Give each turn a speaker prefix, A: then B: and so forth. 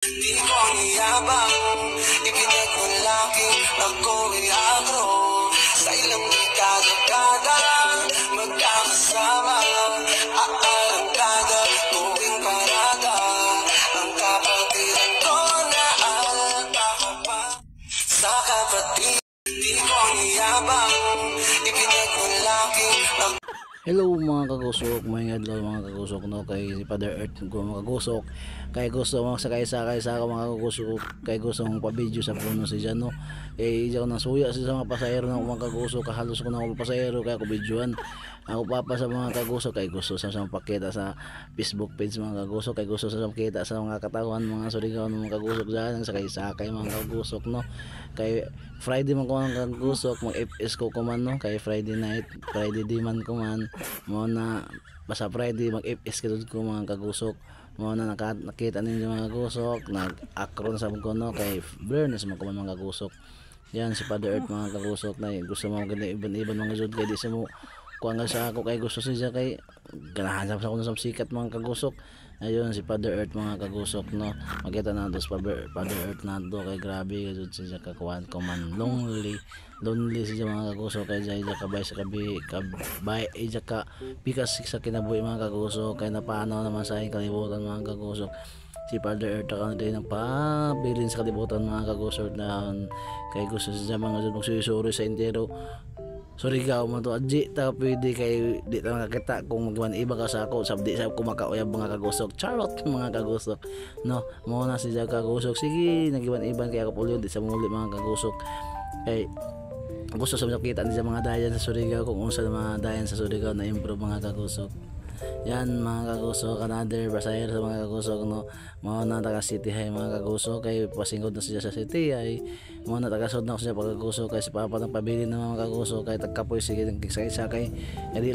A: Di ko niyabang, ipinagmalaki ako'y agro. Sa ilang dekada magkakasama, aarangkada, tuwing parada. Ang kapatiran ko na alpahaba. Sa kapatid, di ko niyabang, ipinagmalaki ako'y
B: Hello mga kagusok, mga adlaw mga kagusok no, kay si Father Earth ko mga kagusok, kay gusto mo sakay-sakay sa ako mga kagusok, kay gusto mong pa-video sa puno si Jan no, iyaw nang suya sa mga pasahero ng mga kagusok, kahalos ko na ako pasahero kaya ako videoan ako papa sa mga kagusok, kay gusto sa pakita sa Facebook page mga kagusok, kay gusto sa makita sa mga katawan mga surigaw ng mga kagusok dyan, sakay-sakay mga kagusok no, kay Friday man ko mga kagusok, mag FS ko kuman no, kay Friday night, Friday di man kuman mo na basta Friday mag FS ko mga kagusok mo na nakita ninyo mga kagusok, nag-akron sa ko no, kay Bernes man kuman mga kagusok. Yan si Father Earth mga kagusok, na gusto mo gani iban mga jud, kay di sa mo kuha nga sa ako, kay gusto siya kay ganahan sa ako sa sikat mga kagusok. Ayun si Father Earth mga kagusok no, makita na dos Father Earth na do, kay grabe jud siya kakuan ko man lonely siya mga kagusok, kay jay kabay sa kabay ija ka pikas sa kinabuhi mga kagusok, kay napaano naman sa kalibutan mga kagusok. Si Father Earth ka din ng pabilin sa kalibutan mga kagusok, na kay gusto siya mga jud magsusuri sa entero. Sorry ka mo to adji ta pwede kay di ta makakita kung magman iba ka sa ako sabdi sa kumakauyab mga kagusok, charot mga kagusok no, mo na si kagusok sige nagiban-iban kay ako pulyo di sa muli mga kagusok, kay gusto sa makita ni sa mga dayan sa Surigao kung unsa mga dayan sa Surigao na improve mga kagusok. Yan mga kagusok, another pasahero sa mga kagusok no, mao na taga City High mga kagusok, kay pasingkod na siya sa City High, mao na taga sud na siya pag kagusok, kay si papa ng pabili ng mga kagusok, kay tagkapoy sige sakay kay di